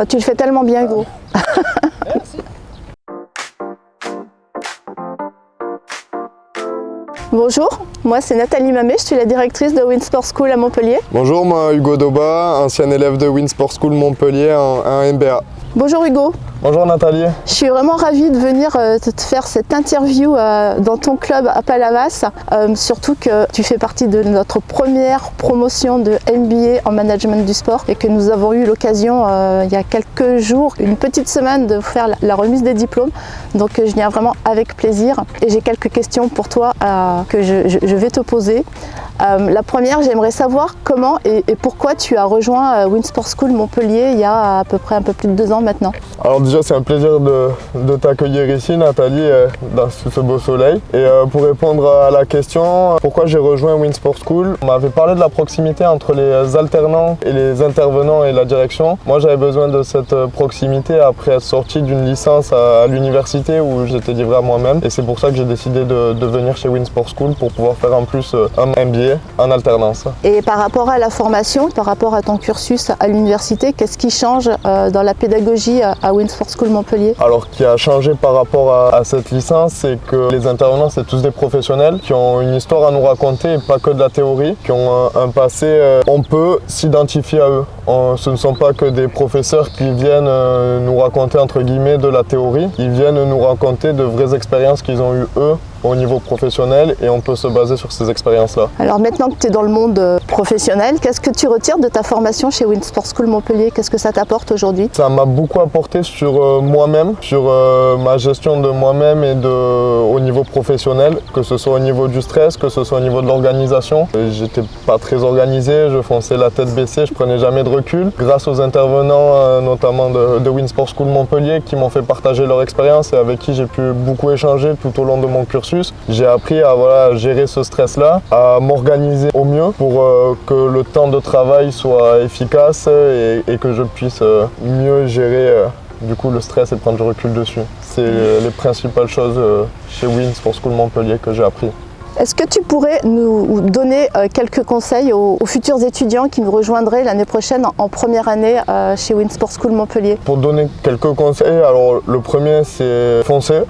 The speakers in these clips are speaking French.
Oh, tu le fais tellement bien, Hugo. Merci. Bonjour, moi c'est Nathalie Mamet, je suis la directrice de Winsport School à Montpellier. Bonjour, moi Hugo Doba, ancien élève de Winsport School Montpellier en MBA. Bonjour Hugo. Bonjour Nathalie. Je suis vraiment ravie de venir te faire cette interview dans ton club à Palavas, surtout que tu fais partie de notre première promotion de MBA en management du sport et que nous avons eu l'occasion il y a quelques jours, une petite semaine, de faire la remise des diplômes. Donc je viens vraiment avec plaisir et j'ai quelques questions pour toi que je vais te poser. La première, j'aimerais savoir comment et pourquoi tu as rejoint Winsport School Montpellier il y a à peu près un peu plus de 2 ans maintenant. Alors déjà c'est un plaisir de t'accueillir ici Nathalie dans ce beau soleil. Et pour répondre à la question pourquoi j'ai rejoint Winsport School, on m'avait parlé de la proximité entre les alternants et les intervenants et la direction. Moi j'avais besoin de cette proximité après être sorti d'une licence à l'université où j'étais livré à moi-même. Et c'est pour ça que j'ai décidé de venir chez Winsport School pour pouvoir faire en plus un MBA en alternance. Et par rapport à la formation, par rapport à ton cursus à l'université, qu'est-ce qui change dans la pédagogie à Winsport School Montpellier? Alors, qui a changé par rapport à cette licence, c'est que les intervenants, c'est tous des professionnels qui ont une histoire à nous raconter et pas que de la théorie, qui ont un passé, on peut s'identifier à eux. Ce ne sont pas que des professeurs qui viennent nous raconter entre guillemets de la théorie, ils viennent nous raconter de vraies expériences qu'ils ont eues eux au niveau professionnel et on peut se baser sur ces expériences-là. Alors maintenant que tu es dans le monde professionnel, qu'est-ce que tu retires de ta formation chez Winsport School Montpellier? Qu'est-ce que ça t'apporte aujourd'hui? Ça m'a beaucoup apporté sur moi-même, sur ma gestion de moi-même et au niveau professionnel, que ce soit au niveau du stress, que ce soit au niveau de l'organisation. J'étais pas très organisé, je fonçais la tête baissée, je prenais jamais de recul. Grâce aux intervenants, notamment de Winsport School Montpellier, qui m'ont fait partager leur expérience et avec qui j'ai pu beaucoup échanger tout au long de mon cursus, j'ai appris à gérer ce stress-là, à m'organiser au mieux pour que le temps de travail soit efficace et que je puisse mieux gérer du coup le stress et prendre du recul dessus. C'est les principales choses chez Winsport School Montpellier que j'ai appris. Est-ce que tu pourrais nous donner quelques conseils aux futurs étudiants qui nous rejoindraient l'année prochaine en première année chez Winsport School Montpellier? Pour donner quelques conseils, alors le premier c'est foncer.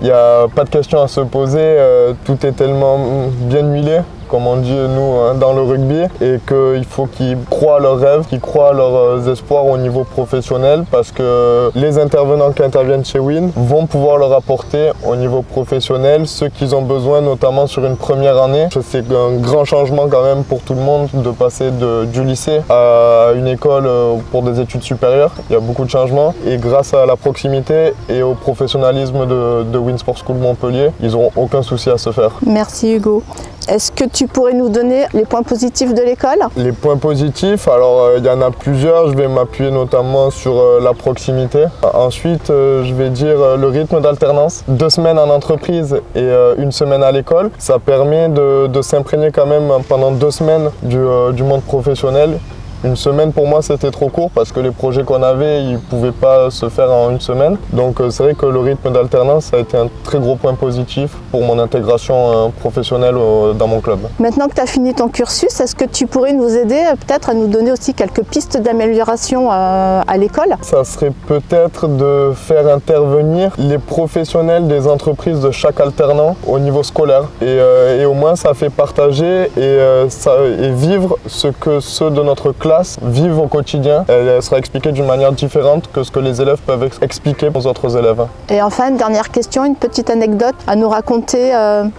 Il n'y a pas de questions à se poser, tout est tellement bien huilé, comme on dit nous dans le rugby, et qu'il faut qu'ils croient à leurs rêves, qu'ils croient à leurs espoirs au niveau professionnel, parce que les intervenants qui interviennent chez Win vont pouvoir leur apporter au niveau professionnel ce qu'ils ont besoin, notamment sur une première année. C'est un grand changement quand même pour tout le monde de passer du lycée à une école pour des études supérieures. Il y a beaucoup de changements et grâce à la proximité et au professionnalisme de Winsport School Montpellier, ils n'auront aucun souci à se faire. Merci Hugo. Est-ce que tu pourrais nous donner les points positifs de l'école? Les points positifs, alors il y en a plusieurs. Je vais m'appuyer notamment sur la proximité. Ensuite, je vais dire le rythme d'alternance. 2 semaines en entreprise et 1 semaine à l'école. Ça permet de s'imprégner quand même pendant 2 semaines du monde professionnel. 1 semaine pour moi c'était trop court parce que les projets qu'on avait ils ne pouvaient pas se faire en 1 semaine. Donc c'est vrai que le rythme d'alternance ça a été un très gros point positif pour mon intégration professionnelle dans mon club. Maintenant que tu as fini ton cursus, est-ce que tu pourrais nous aider peut-être à nous donner aussi quelques pistes d'amélioration à l'école? Ça serait peut-être de faire intervenir les professionnels des entreprises de chaque alternant au niveau scolaire et au moins ça fait partager et vivre ce que ceux de notre classe vivent au quotidien. Elle sera expliquée d'une manière différente que ce que les élèves peuvent expliquer aux autres élèves. Et enfin, une dernière question, une petite anecdote à nous raconter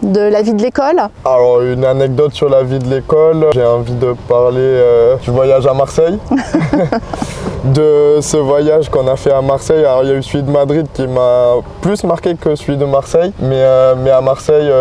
de la vie de l'école? Alors, une anecdote sur la vie de l'école, j'ai envie de parler du voyage à Marseille. De ce voyage qu'on a fait à Marseille. Alors, il y a eu celui de Madrid qui m'a plus marqué que celui de Marseille, mais à Marseille,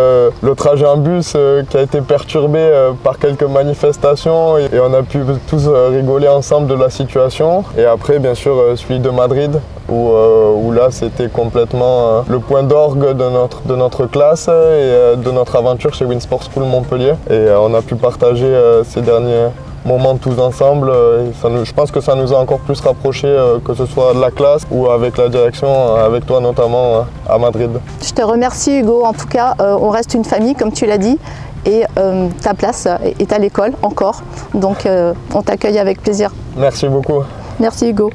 le trajet en bus qui a été perturbé par quelques manifestations et on a pu tous rigoler ensemble de la situation. Et après, bien sûr, celui de Madrid, où là, c'était complètement le point d'orgue de notre classe et de notre aventure chez Winsport School Montpellier. Et on a pu partager ces derniers moments tous ensemble. Je pense que ça nous a encore plus rapprochés, que ce soit de la classe ou avec la direction, avec toi notamment à Madrid. Je te remercie Hugo, en tout cas on reste une famille comme tu l'as dit et ta place est à l'école encore, donc on t'accueille avec plaisir. Merci beaucoup. Merci Hugo.